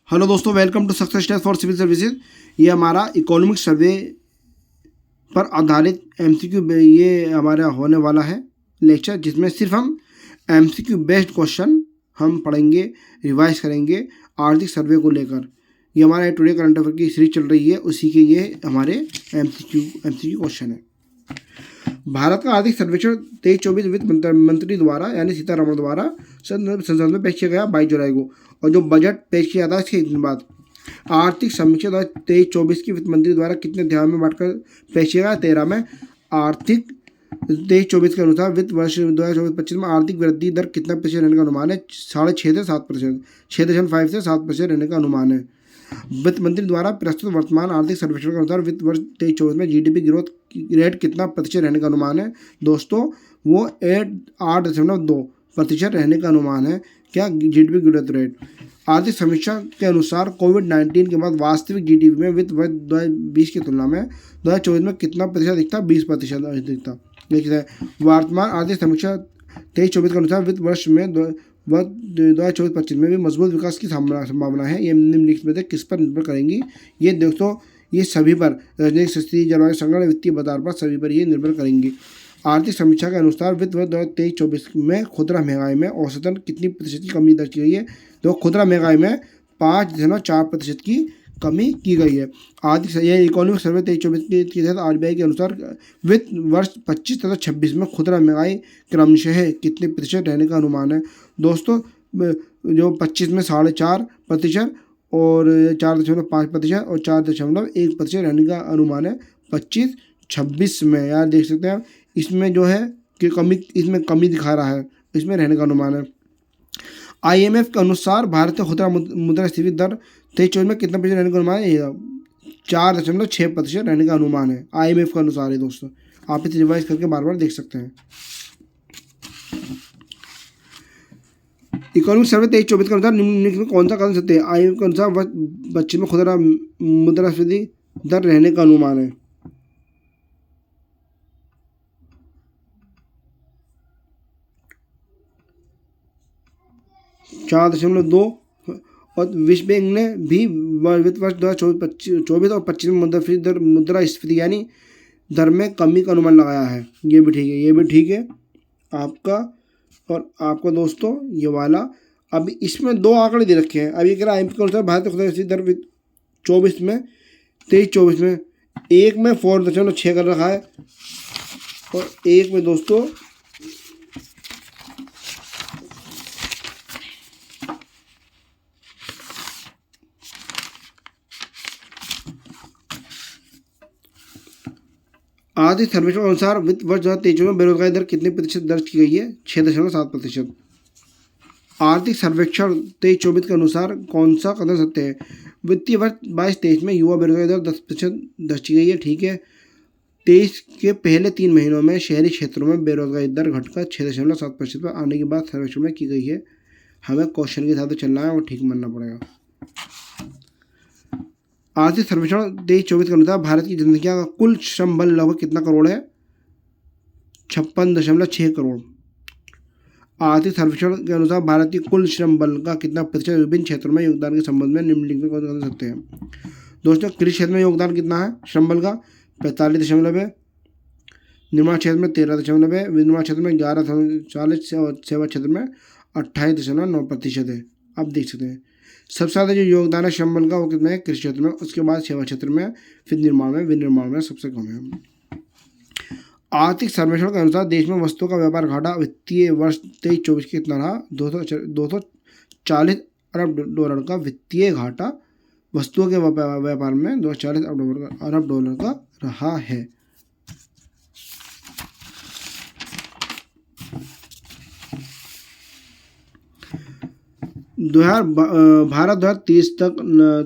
Hello दोस्तों, welcome to success test for civil services. ये हमारा इकोनॉमिक सर्वे पर आधारित एमसीक्यू ये हमारा होने वाला है लेक्चर, जिसमें सिर्फ हम एमसीक्यू बेस्ड क्वेश्चन हम पढ़ेंगे, रिवाइज करेंगे आर्थिक सर्वे को लेकर। ये हमारा टुडे करंट अफेयर की सीरीज चल रही है, उसी के ये हमारे एमसीक्यू क्वेश्चन है। भारत का आर्थिक सर्वेक्षण 23-24 वित्त मंत्री द्वारा यानी सीतारमण द्वारा संसद में पेश किया गया 22 जुलाई को, और जो बजट पेश किया था इसके एक दिन बाद। आर्थिक समीक्षा 23-24 की वित्त मंत्री द्वारा कितने अध्यायों में बांटकर पेश किया गया? 13 में। आर्थिक 23-24 के अनुसार वित्त वर्ष 2024-25 में आर्थिक वृद्धि दर कितना प्रतिशत रहने का अनुमान है? 6.5 से 7%, 6.5 से 7% रहने का अनुमान है। वित्त मंत्री द्वारा प्रस्तुत वर्तमान आर्थिक सर्वेक्षण के अनुसार वित्त वर्ष 23-24 में जीडीपी ग्रोथ रेट कितना प्रतिशत रहने का अनुमान है? दोस्तों, वो 8.2% रहने का अनुमान है। क्या? GDP growth rate. आर्थिक समीक्षा के अनुसार कोविड-19 के बाद वास्तविक जीडीपी में वित्त वर्ष 2020 की तुलना में 2024 में कितना प्रतिशत दिखता? 20% दिखता। देखिए, वर्तमान आर्थिक समीक्षा 23-24 के अनुसार वित्त वर्ष में 2024-25 में भी मजबूत विकास की संभावना है। ये निम्नलिखित में से किस पर निर्भर करेंगी? ये दोस्तों, ये सभी पर, राजनीतिक स्थिति, जलवायु संकट, वित्तीय बाजार पर, सभी पर ये निर्भर करेंगी। आर्थिक समीक्षा के अनुसार वित्त वर्ष 2023-24 में खुदरा महंगाई में औसतन कितनी प्रतिशत की कमी दर्ज की गई है? तो खुदरा महंगाई में 5.4% की कमी की गई है। आर्थिक इकोनॉमिक सर्वे 23-24 के तहत आरबीआई के अनुसार वित्त वर्ष 25 तथा 26 में खुदरा महंगाई क्रमशः कितने प्रतिशत रहने का अनुमान है? दोस्तों, जो 25 में 4.5% और 4.5% और 4.1% रहने का अनुमान है 25-26 में। यार देख सकते हैं इसमें जो है कि इसमें कमी दिखा रहा है, इसमें रहने का अनुमान है। आईएमएफ के अनुसार भारतीय खुदरा मुद्रास्फीति दर 23-24 में कितना प्रतिशत रहने का अनुमान है? 4.6% रहने का अनुमान है, आईएमएफ के अनुसार है। दोस्तों, आप इसे रिवाइज करके बार बार देख सकते हैं। इकोनॉमिक सर्वे 23-24 के अनुसार निम्नलिखित में कौन सा कदम सत्य है? आईएमएफ के अनुसार 25 में खुदरा मुद्रास्फीति दर रहने का अनुमान है। $4.2, और विश्व बैंक ने भी वित्त वर्ष 2024 और 25 में मुद्रास्फीति यानी दर में कमी का अनुमान लगाया है। ये भी ठीक है, ये भी ठीक है आपका। और आपको दोस्तों ये वाला, अब इसमें दो आंकड़े दे रखे हैं। अभी कह रहा है आईएमएफ के अनुसार भारतीय खुदरा दर 23-24 में एक में 4.6 कर रखा है, और एक में दोस्तों आर्थिक सर्वेक्षण के अनुसार वित्त वर्ष 2023 में बेरोजगारी दर कितने प्रतिशत दर्ज की गई है? 6.7%। आर्थिक सर्वेक्षण 23-24 के अनुसार कौन सा कदम सत्य है? वित्तीय वर्ष 22-23 में युवा बेरोजगारी दर 10% दर्ज की गई है, ठीक है। 23 के पहले 3 महीनों में शहरी क्षेत्रों में बेरोजगारी दर घटकर 6.7% पर आने की बात सर्वेक्षण में की गई है। हमें क्वेश्चन के हिसाब से चलना है और ठीक मानना पड़ेगा। आर्थिक सर्वेक्षण 23-24 के अनुसार भारत की जनसंख्या का कुल श्रम बल लगभग कितना करोड़ है? 56.6 करोड़। आर्थिक सर्वेक्षण के अनुसार भारत की कुल श्रम बल का कितना प्रतिशत विभिन्न क्षेत्रों में योगदान के संबंध में निम्नलिखित में कौन कर सकते हैं? दोस्तों, कृषि क्षेत्र में योगदान कितना है श्रम बल का? 45.9, निर्माण क्षेत्र में 13.9, विनिर्माण क्षेत्र में 11.40 और सेवा क्षेत्र में 28.9% है। अब देख सकते हैं सबसे ज़्यादा जो योगदान है श्रम बल का वो कितना है? कृषि क्षेत्र में, उसके बाद सेवा क्षेत्र में, फिर निर्माण में, विनिर्माण में सबसे कम है। आर्थिक सर्वेक्षण के अनुसार देश में वस्तुओं का व्यापार घाटा वित्तीय वर्ष 23-24 कितना रहा? 240 अरब डॉलर का वित्तीय घाटा वस्तुओं के व्यापार में 240 अरब डॉलर का रहा है। भारत 2030 तक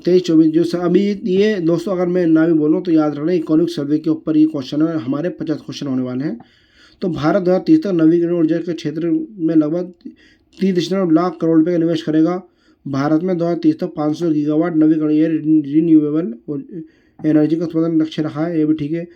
23-24 जो अभी ये दोस्तों, अगर मैं ना भी बोलूँ तो याद रखना इकोनॉमिक सर्वे के ऊपर ये क्वेश्चन है, हमारे 50 क्वेश्चन होने वाले हैं। तो भारत 2030 तक नवीकरणीय ऊर्जा के क्षेत्र में लगभग 30 लाख करोड़ रुपये का निवेश करेगा। भारत में 2030 तक 500 गीगावाट नवीकरणीय रिन्यूएबल एनर्जी का उत्पादन लक्ष्य रखा है, ये भी ठीक है।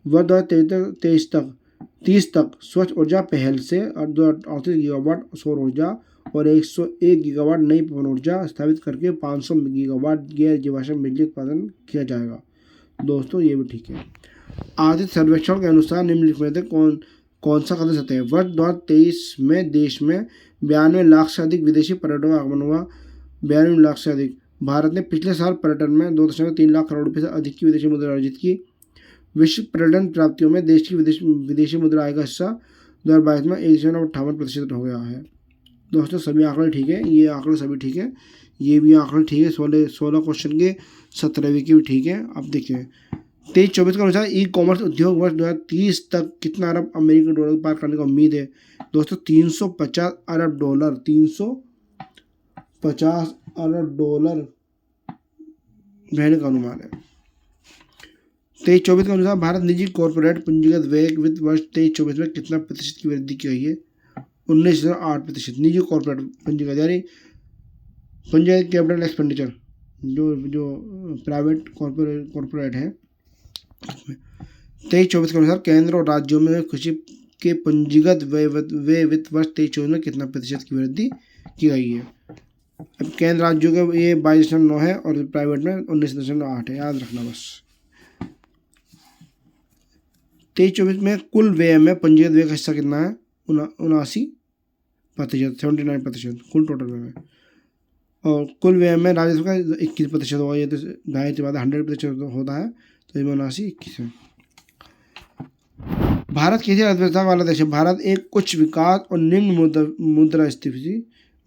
वर्ष 2023 तक 30 तक स्वच्छ ऊर्जा पहल से 38 गीगावाट सौर ऊर्जा और 101 गीगावाट नई पवन ऊर्जा स्थापित करके 500 गीगावाट गैर जीवाश्म बिजली उत्पादन किया जाएगा। दोस्तों ये भी ठीक है। आर्थिक सर्वेक्षण के अनुसार निम्नलिखित में से कौन सा कदम सत्य है? वर्ष 2023 में देश में 92 लाख से अधिक विदेशी पर्यटकों का आगमन हुआ। 92 लाख से अधिक। भारत ने पिछले साल पर्यटन में 2.3 लाख करोड़ रुपये से अधिक की विदेशी मुद्रा अर्जित की। विश्व पर्यटन प्राप्तियों में देश की विदेशी मुद्रा आय का हिस्सा 2022 में 1.58% हो गया है। दोस्तों सभी आंकड़े ठीक है, ये आंकड़े सभी ठीक है, ये भी आंकड़े ठीक है। 16 क्वेश्चन के 17वीं के भी ठीक है। अब देखिए 23-24 के अनुसार ई कॉमर्स उद्योग वर्ष 2030 तक कितना अरब अमेरिकी डॉलर पार करने का उम्मीद है? दोस्तों 350 अरब डॉलर, 350 अरब डॉलर रहने का अनुमान है। 23-24 के अनुसार भारत निजी कॉर्पोरेट पूंजीगत व्यय वित्त वर्ष 23-24 में कितना प्रतिशत की वृद्धि की गई है? 19.8%। निजी कॉर्पोरेट पूंजीगत यानी पूंजीगत कैपिटल एक्सपेंडिचर जो प्राइवेट कॉर्पोरेट है। 23-24 के अनुसार केंद्र और राज्यों में कृषि के पूंजीगत व्यय वित्त वर्ष 23-24 में कितना प्रतिशत की वृद्धि की गई है? अब केंद्र राज्यों के ये 22.9 है और प्राइवेट में 19.8 है, याद रखना बस। 23-24 में कुल व्यय में पूंजीगत व्यय का हिस्सा कितना है? 79%, 79% कुल टोटल व्यय में। और कुल व्यय में राजस्व का 21% होगा। ये तो जाहिर सी बात है, 100% होता है, तो ये 79-21 है। भारत किसी अर्थव्यवस्था वाला देश है। भारत एक उच्च विकास और निम्न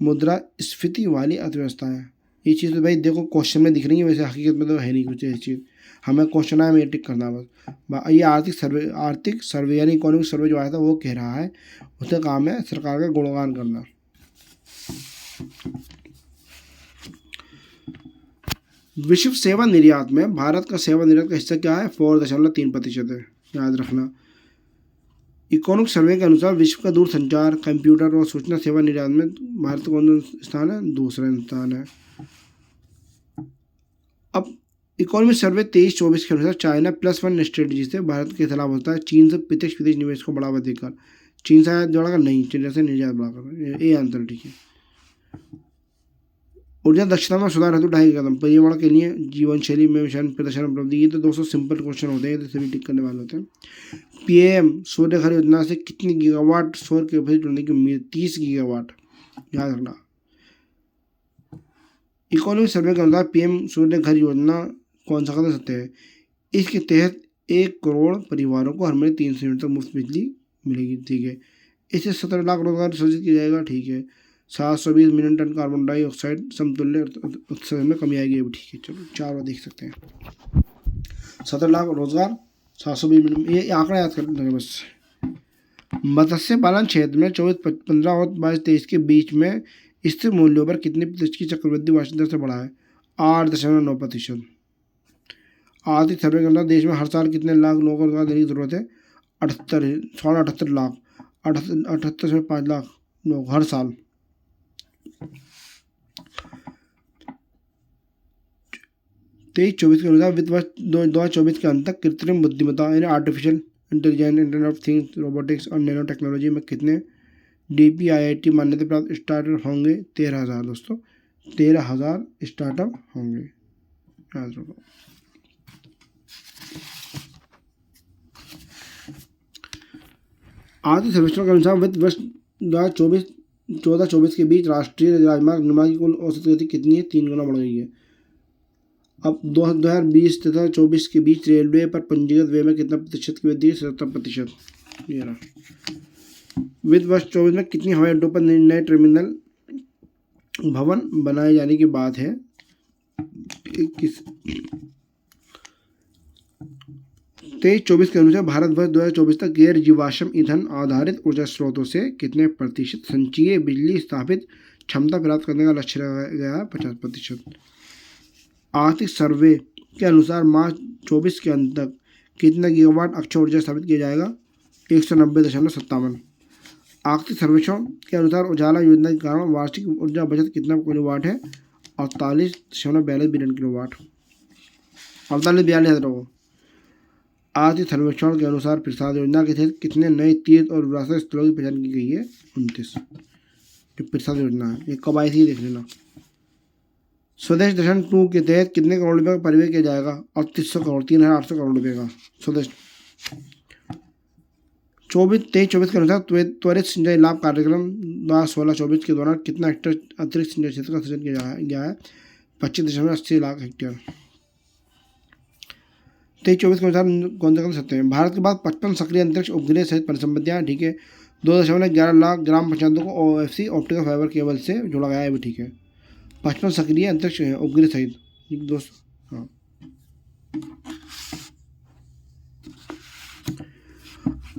मुद्रास्फीति वाली अर्थव्यवस्था है। ये चीज़ तो भाई देखो क्वेश्चन में दिख रही है, वैसे हकीकत में तो है नहीं कुछ ऐसी चीज़। हमें क्वेश्चन आया, हमें टिक करना बस। ये आर्थिक सर्वे यानी इकोनॉमिक सर्वे जो आया था वो कह रहा है, उसका काम है सरकार का गुणगान करना। विश्व सेवा निर्यात में भारत का सेवा निर्यात का हिस्सा क्या है? 4.3% है, याद रखना। इकोनॉमिक सर्वे के अनुसार विश्व का दूरसंचार, कंप्यूटर और सूचना सेवा निर्यात में भारत का कौन सा स्थान है? दूसरा स्थान है। अब इकोनॉमिक सर्वे 23-24 के अनुसार चाइना +1 स्ट्रेटजी से भारत के खिलाफ होता है। चीन से प्रत्यक्ष विदेश निवेश को बढ़ावा देकर। चीन से आयात बढ़ाकर नहीं, चीन से निर्यात बढ़ाकर। ये आंसर ठीक है। ऊर्जा दक्षता में सुधार हेतु 2.5 कदम। पर्यावरण के लिए जीवन शैली में मिशन प्रदर्शन उपलब्धि। ये तो 200 सिंपल क्वेश्चन होते हैं, तो सभी टिक करने वाले होते हैं। पीएम सूर्य घर योजना से कितनी गीगावाट सौर के उपज जुड़ने की उम्मीद? 30 गीगावाट, याद रखना। इकोनॉमिक सर्वे के अनुसार पीएम सूर्य घर योजना कौन सा कदम सत्य है? इसके तहत 1 करोड़ परिवारों को हर महीने 300 यूनिट तक मुफ्त बिजली मिलेगी, ठीक है। इससे 17 लाख रोजगार सृजित किया जाएगा, ठीक है। 720 मिलियन टन कार्बन डाइऑक्साइड समतुल्य उत्सर्जन में कमी आएगी, ये भी ठीक है। चलो 4 बार देख सकते हैं। 17 लाख रोजगार, 720 मिलियन, ये आंकड़ा याद कर लेंगे बस। मत्स्य पालन क्षेत्र में 24-15 और 22-23 के बीच में स्थिर मूल्यों पर कितनी प्रतिशत की चक्रवृद्धि वार्षिक दर से बढ़ा है? 8.9%। आर्थिक सर्वे के अनुसार देश में हर साल कितने लाख लोगों को रोजगार देने की जरूरत है? 78 लाख, 78.5 लाख लोग हर साल। 23-24 के अनुसार वित्त वर्ष 2024 के अंत तक कृत्रिम बुद्धिमत्ता यानी artificial intelligence, internet of things, robotics और नैनो टेक्नोलॉजी में कितने DPIIT मान्यता प्राप्त स्टार्टअप होंगे? 13,000 दोस्तों, 13,000 स्टार्टअप होंगे, याद रखो। आर्थिक सर्वेक्षण के अनुसार वित्त वर्ष 2014-24 के बीच राष्ट्रीय राजमार्ग निर्माण की कुल औसत गति कितनी है? 3 गुना बढ़ गई है। अब 2020 तथा 24 के बीच रेलवे पर पंजीकृत व्यय में कितना प्रतिशत की वृद्धि है? 77%। ये रहा। वित्त वर्ष 24 में कितनी हवाई अड्डों पर नए टर्मिनल भवन बनाए जाने की बात है? 21। 23-24 के अनुसार भारत वर्ष 2024 तक गैर जीवाश्म ईंधन आधारित ऊर्जा स्रोतों से कितने प्रतिशत संचयी बिजली स्थापित क्षमता प्राप्त करने का लक्ष्य रखा गया है? 50%। आर्थिक सर्वे के अनुसार मार्च 24 के अंत तक कितना गीगावाट अक्षय ऊर्जा स्थापित किया जाएगा? 190.57। आर्थिक सर्वेक्षण के अनुसार उजाला योजना के कारण वार्षिक ऊर्जा बचत कितना किलोवाट है? 48.42 बिलियन किलोवाट, 48-42 रहो। आर्थिक सर्वेक्षण के अनुसार प्रसाद योजना के तहत कितने नए तीर्थ और विरासत स्थलों की पहचान की गई है? 29। जो प्रसाद योजना है, ये कब आई थी देख लेना। स्वदेश दर्शन 2 के तहत कितने करोड़ रुपये का परिव्यय किया जाएगा? 3800 करोड़, 3800 करोड़ रुपये का स्वदेश। 23-24 के अनुसार त्वरित सिंचाई लाभ कार्यक्रम 2016-24 के दौरान कितना हेक्टेयर अतिरिक्त सिंचाई क्षेत्र का सृजन किया गया है? 25.80 लाख हेक्टेयर। 23-24 के अनुसार कौन से कदम सत्य हैं? भारत के बाद 55 सक्रिय अंतरिक्ष उपग्रह सहित परिसंपत्तियां, ठीक है। 2.11 लाख ग्राम पंचायतों को OFC ऑप्टिकल फाइबर केबल से जोड़ा गया है, भी ठीक है। 55 सक्रिय अंतरिक्ष उपग्रह सहित दोस्तों। हाँ,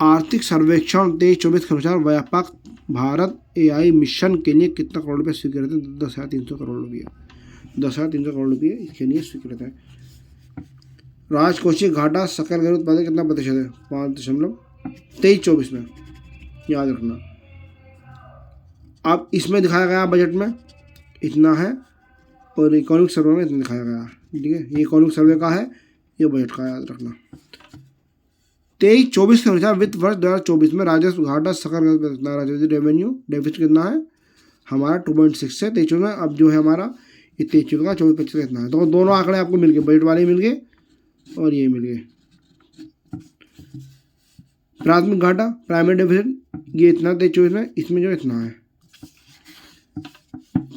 आर्थिक सर्वेक्षण 23-24 के अनुसार व्यापक भारत AI मिशन के लिए कितना करोड़ रुपये स्वीकृत है? 10,300 करोड़ रुपये। 10,300 करोड़ रुपये इसके लिए स्वीकृत है। राजकोषीय घाटा सकल घरेलू उत्पादन कितना प्रतिशत है? 5.23-24 में, याद रखना। अब इसमें दिखाया गया बजट में इतना है और इकोनॉमिक सर्वे में इतना दिखाया गया, ठीक है। ये इकोनॉमिक सर्वे का है, ये बजट का, याद रखना। 23-24 के अनुसार वित्त वर्ष 2024 में राजस्व घाटा सकल राजस्व रेवेन्यू डेफिसिट कितना है? हमारा 2.6 है 23 में। अब जो है हमारा ये 23 का 24-25 कितना है? तो दोनों आंकड़े आपको मिल गए, बजट वाले मिल गए और ये मिल गए। प्राथमिक घाटा प्राइमरी डेफिसिट ये इतना 23-24 में, इसमें जो इतना है।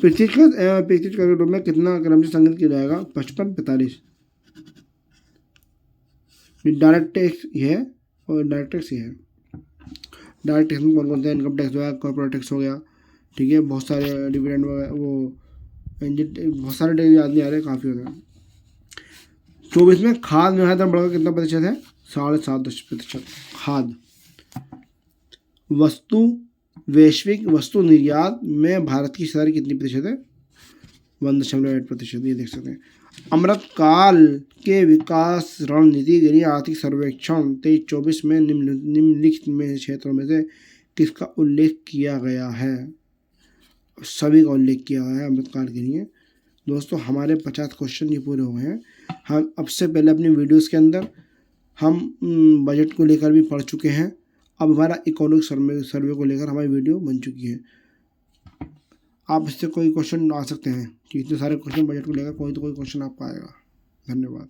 प्रत्यक्ष कर रूप में कितना क्रम से संग्रहित किया जाएगा? 55-45। डायरेक्ट टैक्स ये है और डायरेक्ट टैक्स ये है। डायरेक्ट टैक्स में कौन कौन से? इनकम टैक्स हो गया, कॉर्पोरेट टैक्स हो गया, ठीक है। बहुत सारे डिविडेंड वगैरह, वो बहुत सारे टैक्स याद नहीं आ रहे, काफ़ी होते हैं। 24 में खाद निर्यात दर बढ़कर कितना प्रतिशत है? 7.5%। खाद वैश्विक वस्तु निर्यात में भारत की हिस्सेदारी कितनी प्रतिशत है? 1.8%। ये देख सकते हैं। अमृतकाल के विकास रणनीति के लिए आर्थिक सर्वेक्षण 23-24 में निम्नलिखित में क्षेत्रों में से किसका उल्लेख किया गया है? सभी का उल्लेख किया गया है अमृतकाल के लिए। दोस्तों हमारे 50 क्वेश्चन ये पूरे हो गए हैं। हम अब से पहले अपनी वीडियोस के अंदर हम बजट को लेकर भी पढ़ चुके हैं। अब हमारा इकोनॉमिक सर्वे को लेकर हमारी वीडियो बन चुकी है। आप इससे कोई क्वेश्चन आ सकते हैं कि इतने सारे क्वेश्चन बजट को लेकर कोई तो कोई क्वेश्चन आपका आएगा। धन्यवाद।